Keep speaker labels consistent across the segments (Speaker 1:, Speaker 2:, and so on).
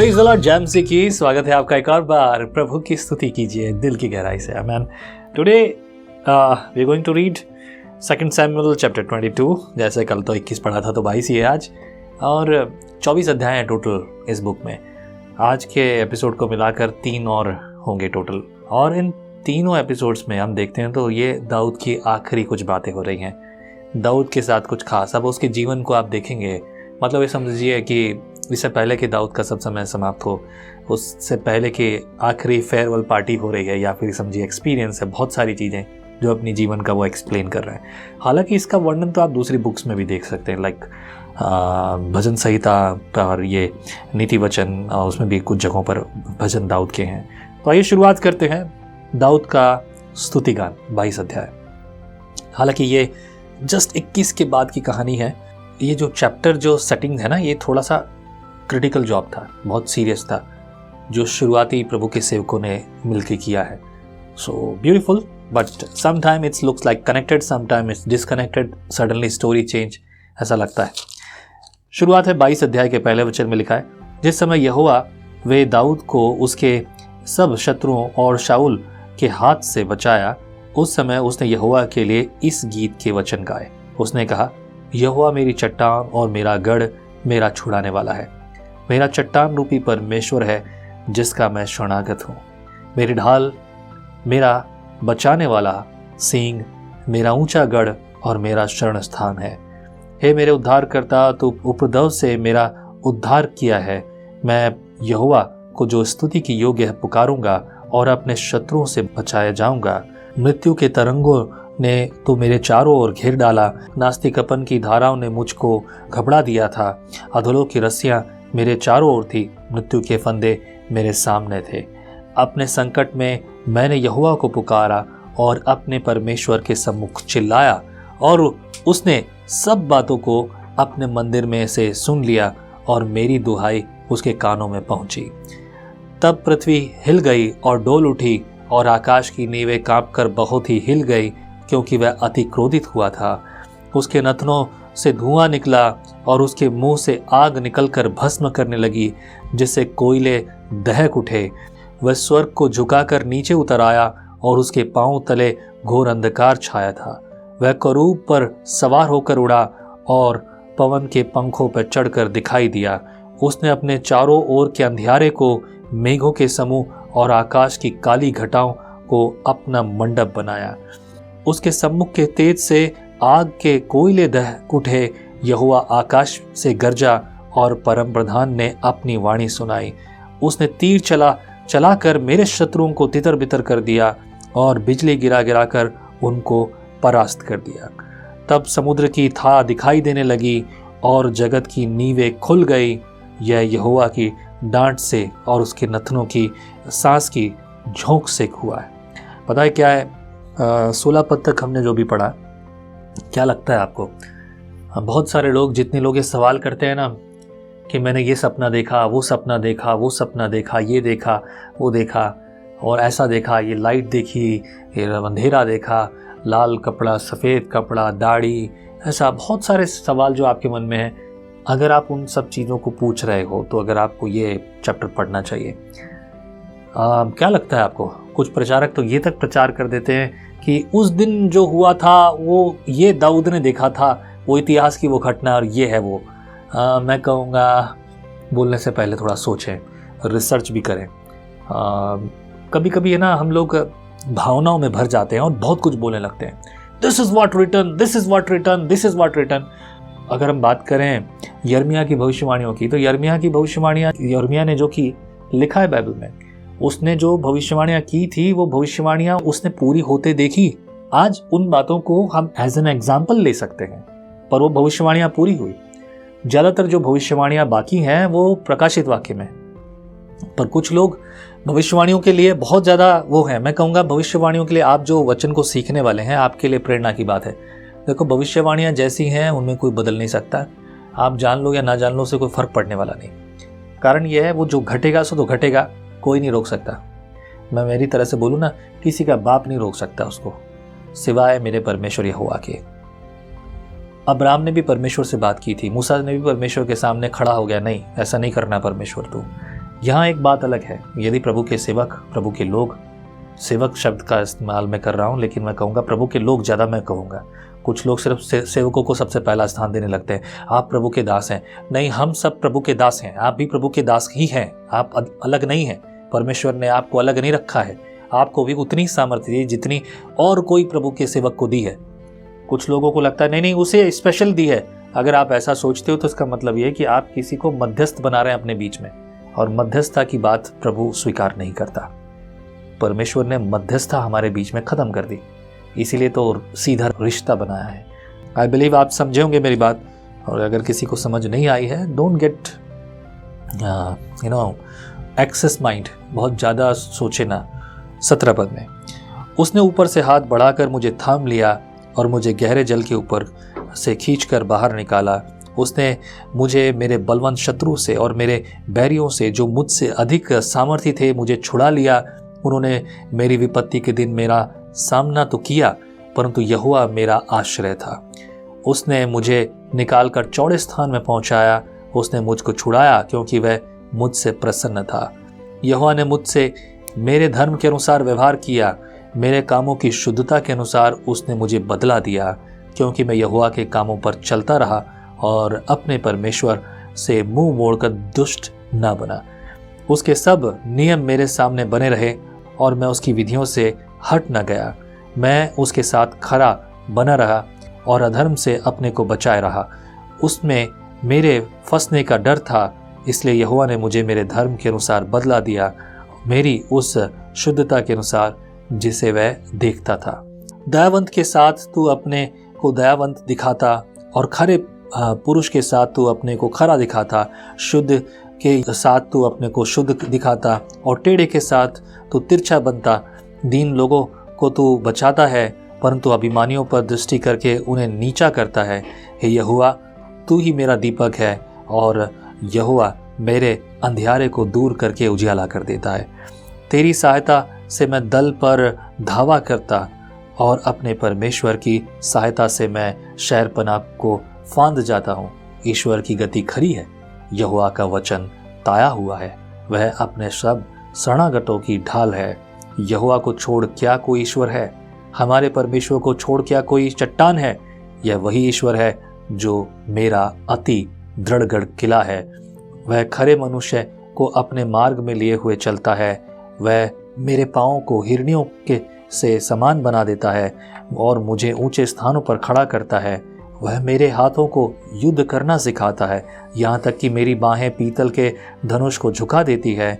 Speaker 1: Praise the Lord jam से की स्वागत है आपका एक और बार। प्रभु की स्तुति कीजिए दिल की गहराई से। Amen. Today we are going to read 2 Samuel chapter 22। जैसे कल तो 21 पढ़ा था तो 22 ही है आज, और 24 अध्याय हैं टोटल इस बुक में। आज के एपिसोड को मिलाकर 3 और होंगे टोटल, और इन तीनों एपिसोड्स में हम देखते हैं तो ये दाऊद की आखिरी कुछ बातें हो रही हैं। दाऊद के साथ कुछ खास, अब उसके जीवन को आप देखेंगे, मतलब ये समझिए कि इससे पहले कि दाऊद का सब समय समाप्त हो, उससे पहले कि आखिरी फेयरवेल पार्टी हो रही है, या फिर समझिए एक्सपीरियंस है, बहुत सारी चीज़ें जो अपनी जीवन का वो एक्सप्लेन कर रहा है। हालांकि इसका वर्णन तो आप दूसरी बुक्स में भी देख सकते हैं, लाइक भजन संहिता और ये नीति वचन, उसमें भी कुछ जगहों पर भजन दाऊद के हैं। तो आइए शुरुआत करते हैं दाऊद का स्तुति गान 22 अध्याय। हालांकि ये जस्ट 21 के बाद की कहानी है। ये जो चैप्टर जो सेटिंग है ना, ये थोड़ा सा क्रिटिकल जॉब था, बहुत सीरियस था, जो शुरुआती प्रभु के सेवकों ने मिलकर किया है। So beautiful, but sometime it's looks like connected, sometime it's disconnected, suddenly story change, ऐसा लगता है। शुरुआत है 22 अध्याय के पहले वचन में लिखा है, जिस समय यहोवा वे दाऊद को उसके सब शत्रुओं और शाऊल के हाथ से बचाया, उस समय उसने यहोवा के लिए इस गीत के वचन गाए। उसने कहा, यहोवा मेरी चट्टान और मेरा गढ़, मेरा छुड़ाने वाला है। मेरा चट्टान रूपी परमेश्वर है, जिसका मैं शरणागत हूँ। मेरी ढाल, मेरा बचाने वाला सींग, मेरा ऊंचा गढ़ और मेरा शरण स्थान है। हे मेरे उद्धारकर्ता, तू उपद्रव से मेरा उद्धार किया है। मैं यहोवा को जो स्तुति की योग्य है पुकारूंगा और अपने शत्रुओं से बचाया जाऊंगा। मृत्यु के तरंगों ने तो मेरे चारों ओर घेर डाला, नास्तिकपन की धाराओं ने मुझको घबरा दिया था। अधोलोक की रस्सियां मेरे चारों ओर थी, मृत्यु के फंदे मेरे सामने थे। अपने संकट में मैंने यहोवा को पुकारा और अपने परमेश्वर के सम्मुख चिल्लाया, और उसने सब बातों को अपने मंदिर में से सुन लिया और मेरी दुहाई उसके कानों में पहुंची। तब पृथ्वी हिल गई और डोल उठी, और आकाश की नींवें कांपकर बहुत ही हिल गई, क्योंकि वह अति क्रोधित हुआ था। उसके नथनों से धुआं निकला और उसके मुंह से आग निकलकर भस्म करने लगी, जिससे कोयले दहक उठे। वह स्वर्ग को झुकाकर नीचे उतर आया और उसके पांव तले घोर अंधकार छाया था। वह करूब पर सवार होकर उड़ा और पवन के पंखों पर चढ़कर दिखाई दिया। उसने अपने चारों ओर के अंधियारे को मेघों के समूह और आकाश की काली घटाओं को अपना मंडप बनाया। उसके सम्मुख के तेज से आग के कोयले दहक उठे। यहोवा आकाश से गरजा और परम प्रधान ने अपनी वाणी सुनाई। उसने तीर चलाकर मेरे शत्रुओं को तितर बितर कर दिया और बिजली गिरा गिरा कर उनको परास्त कर दिया। तब समुद्र की थाह दिखाई देने लगी और जगत की नींवें खुल गई। यह यहोवा की डांट से और उसके नथनों की सांस की झोंक से हुआ है। पता है क्या है, 16 पद तक हमने जो भी पढ़ा, क्या लगता है आपको? बहुत सारे लोग, जितने लोग ये सवाल करते हैं ना कि मैंने ये सपना देखा, वो सपना देखा, वो सपना देखा, ये देखा, वो देखा, और ऐसा देखा, ये लाइट देखी, ये अंधेरा देखा, लाल कपड़ा, सफ़ेद कपड़ा, दाढ़ी, ऐसा बहुत सारे सवाल जो आपके मन में हैं। अगर आप उन सब चीज़ों को पूछ रहे हो तो अगर आपको ये चैप्टर पढ़ना चाहिए। क्या लगता है आपको? कुछ प्रचारक तो ये तक प्रचार कर देते हैं कि उस दिन जो हुआ था वो ये दाऊद ने देखा था, वो इतिहास की वो घटना, और ये है वो। मैं कहूँगा बोलने से पहले थोड़ा सोचें, रिसर्च भी करें। कभी कभी है ना, हम लोग भावनाओं में भर जाते हैं और बहुत कुछ बोलने लगते हैं। This is what written, this is what written, this is what written. अगर हम बात करें यिर्मयाह की भविष्यवाणियों की, तो यिर्मयाह की भविष्यवाणियाँ, यिर्मयाह ने जो की लिखा है बाइबल में, उसने जो भविष्यवाणियाँ की थी वो भविष्यवाणियाँ उसने पूरी होते देखी। आज उन बातों को हम एज एन एग्जाम्पल ले सकते हैं, पर वो भविष्यवाणियाँ पूरी हुई। ज़्यादातर जो भविष्यवाणियाँ बाकी हैं वो प्रकाशित वाक्य में, पर कुछ लोग भविष्यवाणियों के लिए बहुत ज़्यादा वो है। मैं कहूँगा भविष्यवाणियों के लिए आप जो वचन को सीखने वाले हैं, आपके लिए प्रेरणा की बात है। देखो, भविष्यवाणियाँ जैसी हैं उनमें कोई बदल नहीं सकता। आप जान लो या ना जान लो, से कोई फर्क पड़ने वाला नहीं। कारण यह है, वो जो घटेगा सो तो घटेगा, कोई नहीं रोक सकता। मैं मेरी तरह से बोलूँ ना, किसी का बाप नहीं रोक सकता उसको, सिवाय मेरे परमेश्वर यहोवा के। अब्राहम ने भी परमेश्वर से बात की थी, मूसा ने भी परमेश्वर के सामने खड़ा हो गया, नहीं ऐसा नहीं करना परमेश्वर तू, यहाँ एक बात अलग है, यदि प्रभु के सेवक, प्रभु के लोग, सेवक शब्द का इस्तेमाल मैं कर रहा हूँ, लेकिन मैं कहूँगा प्रभु के लोग ज़्यादा मैं कहूँगा। कुछ लोग सिर्फ सेवकों को सबसे पहला स्थान देने लगते हैं, आप प्रभु के दास हैं। नहीं, हम सब प्रभु के दास हैं, आप भी प्रभु के दास ही हैं, आप अलग नहीं हैं। परमेश्वर ने आपको अलग नहीं रखा है, आपको भी उतनी सामर्थ्य दी जितनी और कोई प्रभु के सेवक को दी है। कुछ लोगों को लगता है नहीं उसे स्पेशल दी है। अगर आप ऐसा सोचते हो तो इसका मतलब ये है कि आप किसी को मध्यस्थ बना रहे हैं अपने बीच में, और मध्यस्थता की बात प्रभु स्वीकार नहीं करता। परमेश्वर ने मध्यस्थता हमारे बीच में खत्म कर दी, इसीलिए तो सीधा रिश्ता बनाया है। आई बिलीव आप समझे होंगे मेरी बात, और अगर किसी को समझ नहीं आई है, डोंट गेट एक्सेस माइंड, बहुत ज़्यादा सोचे ना। 17 पद में, उसने ऊपर से हाथ बढ़ाकर मुझे थाम लिया और मुझे गहरे जल के ऊपर से खींचकर बाहर निकाला। उसने मुझे मेरे बलवंत शत्रु से और मेरे बैरियों से, जो मुझसे अधिक सामर्थी थे, मुझे छुड़ा लिया। उन्होंने मेरी विपत्ति के दिन मेरा सामना तो किया, परंतु यहोवा मेरा आश्रय था। उसने मुझे निकालकर चौड़े स्थान में पहुंचाया। उसने मुझको छुड़ाया क्योंकि वह मुझसे प्रसन्न था। यहोवा ने मुझसे मेरे धर्म के अनुसार व्यवहार किया, मेरे कामों की शुद्धता के अनुसार उसने मुझे बदला दिया, क्योंकि मैं यहोवा के कामों पर चलता रहा और अपने परमेश्वर से मुंह मोड़कर दुष्ट न बना। उसके सब नियम मेरे सामने बने रहे और मैं उसकी विधियों से हट न गया। मैं उसके साथ खरा बना रहा और अधर्म से अपने को बचाए रहा। उसमें मेरे फंसने का डर था, इसलिए यहोवा ने मुझे मेरे धर्म के अनुसार बदला दिया, मेरी उस शुद्धता के अनुसार जिसे वह देखता था। दयावंत के साथ तू अपने को दयावंत दिखाता और खरे पुरुष के साथ तू अपने को खरा दिखाता। शुद्ध के साथ तू अपने को शुद्ध दिखाता और टेढ़े के साथ तू तिरछा बनता। दीन लोगों को तू बचाता है, परंतु अभिमानियों पर दृष्टि करके उन्हें नीचा करता है। हे यहोवा, तू ही मेरा दीपक है और यहोवा मेरे अंधियारे को दूर करके उजियाला कर देता है। तेरी सहायता से मैं दल पर धावा करता और अपने परमेश्वर की सहायता से मैं शहरपनाह को फांद जाता हूँ। ईश्वर की गति खरी है, यहोवा का वचन ताया हुआ है, वह अपने सब शरणागतों की ढाल है। यहोवा को छोड़ क्या कोई ईश्वर है? हमारे परमेश्वर को छोड़ क्या कोई चट्टान है? यह वही ईश्वर है जो मेरा अति दृढ़गढ़ किला है। वह खरे मनुष्य को अपने मार्ग में लिए हुए चलता है। वह मेरे पाँव को हिरनियों के से समान बना देता है और मुझे ऊंचे स्थानों पर खड़ा करता है। वह मेरे हाथों को युद्ध करना सिखाता है, यहाँ तक कि मेरी बाहें पीतल के धनुष को झुका देती है।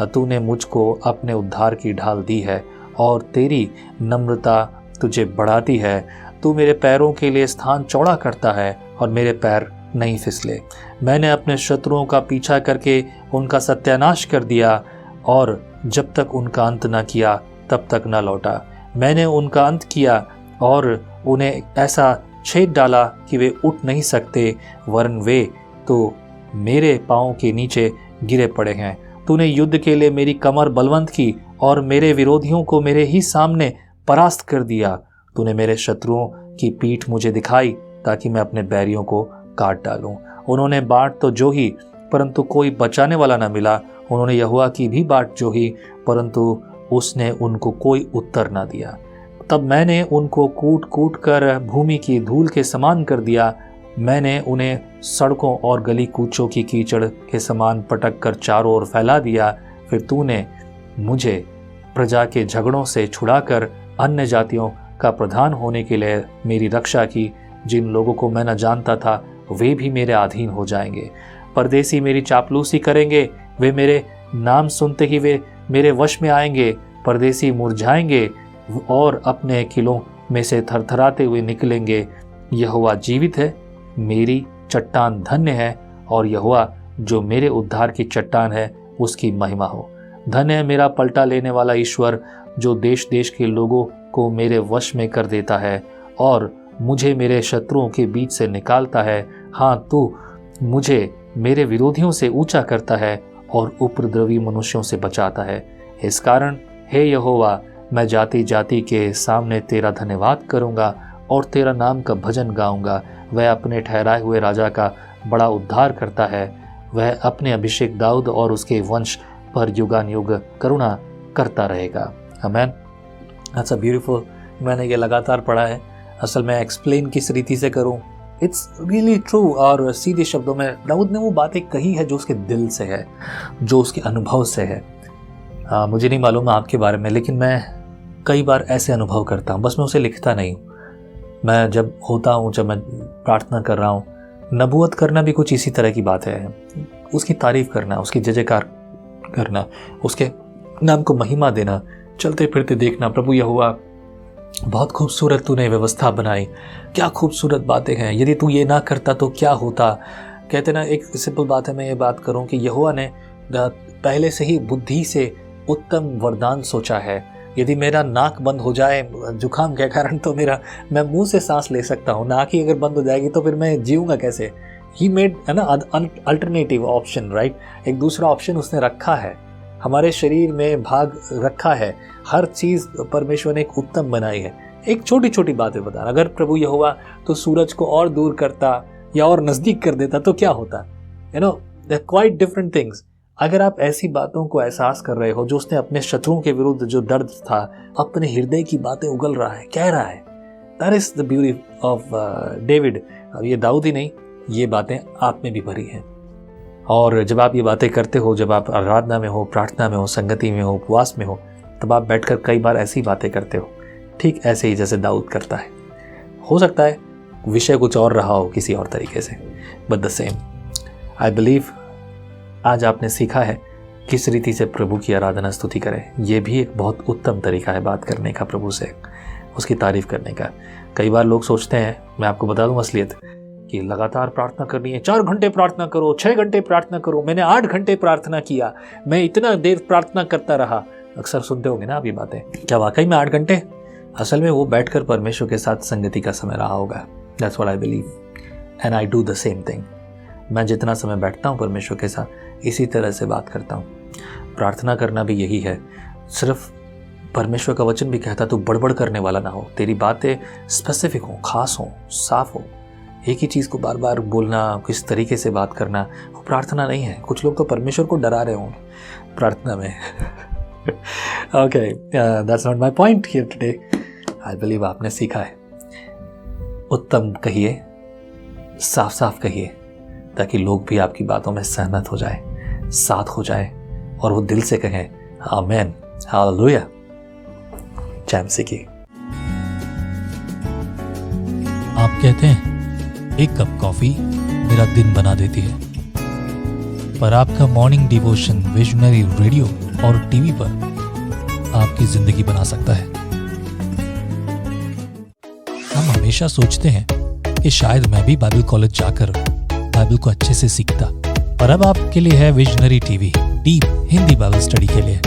Speaker 1: तूने मुझको अपने उद्धार की ढाल दी है और तेरी नम्रता तुझे बढ़ाती है। तू मेरे पैरों के लिए स्थान चौड़ा करता है और मेरे पैर नहीं फिसले। मैंने अपने शत्रुओं का पीछा करके उनका सत्यानाश कर दिया और जब तक उनका अंत न किया तब तक न लौटा। मैंने उनका अंत किया और उन्हें ऐसा छेद डाला कि वे उठ नहीं सकते, वरन वे तो मेरे पाँव के नीचे गिरे पड़े हैं। तूने युद्ध के लिए मेरी कमर बलवंत की और मेरे विरोधियों को मेरे ही सामने परास्त कर दिया। तूने मेरे शत्रुओं की पीठ मुझे दिखाई ताकि मैं अपने बैरियों को काट डालूं। उन्होंने बाट तो जोही, परंतु कोई बचाने वाला न मिला। उन्होंने यहोवा की भी बाट जोही, परंतु उसने उनको कोई उत्तर न दिया। तब मैंने उनको कूट कूट कर भूमि की धूल के समान कर दिया। मैंने उन्हें सड़कों और गली कूचों की कीचड़ के समान पटक कर चारों ओर फैला दिया। फिर तूने मुझे प्रजा के झगड़ों से छुड़ाकर अन्य जातियों का प्रधान होने के लिए मेरी रक्षा की। जिन लोगों को मैं न जानता था वे भी मेरे अधीन हो जाएंगे। परदेसी मेरी चापलूसी करेंगे, वे मेरे नाम सुनते ही वे मेरे वश में आएंगे। परदेसी मुरझाएंगे और अपने किलों में से थरथराते हुए निकलेंगे। यहोवा जीवित है, मेरी चट्टान धन्य है, और यहोवा जो मेरे उद्धार की चट्टान है उसकी महिमा हो। धन्य है मेरा पलटा लेने वाला ईश्वर, जो देश देश के लोगों को मेरे वश में कर देता है और मुझे मेरे शत्रुओं के बीच से निकालता है। हाँ, तू मुझे मेरे विरोधियों से ऊंचा करता है और उपद्रवी मनुष्यों से बचाता है। इस कारण हे यहोवा, मैं जाति जाति के सामने तेरा धन्यवाद करूंगा और तेरा नाम का भजन गाऊंगा। वह अपने ठहराए हुए राजा का बड़ा उद्धार करता है। वह अपने अभिषेक दाऊद और उसके वंश पर युगानुयुग करुणा करता रहेगा। आमीन। That's a beautiful. मैंने ये लगातार पढ़ा है। असल में एक्सप्लेन किस रीति से करूं, इट्स रियली ट्रू। और सीधे शब्दों में दाऊद ने वो बातें कही है जो उसके दिल से है, जो उसके अनुभव से है। मुझे नहीं मालूम आपके बारे में, लेकिन मैं कई बार ऐसे अनुभव करता हूँ, बस मैं उसे लिखता नहीं हूँ। मैं जब होता हूँ, जब मैं प्रार्थना कर रहा हूँ, नबूवत करना भी कुछ इसी तरह की बात है। उसकी तारीफ करना, उसकी जय जयकार करना, उसके नाम को महिमा देना, चलते फिरते देखना, प्रभु यहोवा बहुत खूबसूरत तूने व्यवस्था बनाई, क्या खूबसूरत बातें हैं, यदि तू ये ना करता तो क्या होता। कहते ना, एक सिंपल बात है, मैं ये बात करूं कि यहोवा ने पहले से ही बुद्धि से उत्तम वरदान सोचा है। यदि मेरा नाक बंद हो जाए जुकाम के कारण, तो मैं मुंह से सांस ले सकता हूँ। नाक ही अगर बंद हो जाएगी तो फिर मैं जीऊँगा कैसे। ही मेड है ना अल्टरनेटिव ऑप्शन, राइट। एक दूसरा ऑप्शन उसने रखा है, हमारे शरीर में भाग रखा है। हर चीज़ परमेश्वर ने एक उत्तम बनाई है। एक छोटी छोटी बातें बता, अगर प्रभु यहोवा तो सूरज को और दूर करता या और नज़दीक कर देता तो क्या होता। You know, they are quite different things. अगर आप ऐसी बातों को एहसास कर रहे हो, जो उसने अपने शत्रुओं के विरुद्ध जो दर्द था, अपने हृदय की बातें उगल रहा है, कह रहा है, that is the beauty of David. अब ये दाऊद ही नहीं, ये बातें आप में भी भरी हैं। और जब आप ये बातें करते हो, जब आप आराधना में हो, प्रार्थना में हो, संगति में हो, उपवास में हो, तब आप बैठकर कई बार ऐसी बातें करते हो, ठीक ऐसे ही जैसे दाऊद करता है। हो सकता है विषय कुछ और रहा हो किसी और तरीके से, but the same. I believe आज आपने सीखा है किस रीति से प्रभु की आराधना स्तुति करें। यह भी एक बहुत उत्तम तरीका है बात करने का, प्रभु से उसकी तारीफ करने का। कई बार लोग सोचते हैं, मैं आपको बता दूं असलियत, कि लगातार प्रार्थना करनी है, 4 घंटे प्रार्थना करो, 6 घंटे प्रार्थना करो, मैंने 8 घंटे प्रार्थना किया, मैं इतना देर प्रार्थना करता रहा। अक्सर सुनते होंगे ना आप ये बातें। क्या वाकई में 8 घंटे? असल में वो बैठकर परमेश्वर के साथ संगति का समय रहा होगा। That's what I believe and I do the same thing. मैं जितना समय बैठता हूँ परमेश्वर के साथ, इसी तरह से बात करता हूँ। प्रार्थना करना भी यही है। सिर्फ परमेश्वर का वचन भी कहता तू बड़बड़ करने वाला ना हो, तेरी बातें स्पेसिफिक हो, खास हो, साफ हो। एक ही चीज़ को बार बार बोलना, किस तरीके से बात करना, वो प्रार्थना नहीं है। कुछ लोग तो परमेश्वर को डरा रहे हों प्रार्थना में। Okay, that's not my point here today. I believe आपने सीखा है। उत्तम कहिए, साफ साफ कहिए, ताकि लोग भी आपकी बातों में सहमत हो जाए, साथ हो जाए, और वो दिल से कहें आमेन, हालेलुया। जय मसीह की।
Speaker 2: आप कहते हैं एक कप कॉफी मेरा दिन बना देती है, पर आपका मॉर्निंग डिवोशन विजनरी रेडियो और टीवी पर आपकी जिंदगी बना सकता है। हम हमेशा सोचते हैं कि शायद मैं भी बाइबल कॉलेज जाकर बाइबल को अच्छे से सीखता, पर अब आपके लिए है visionary TV, deep Hindi Bible study के लिए।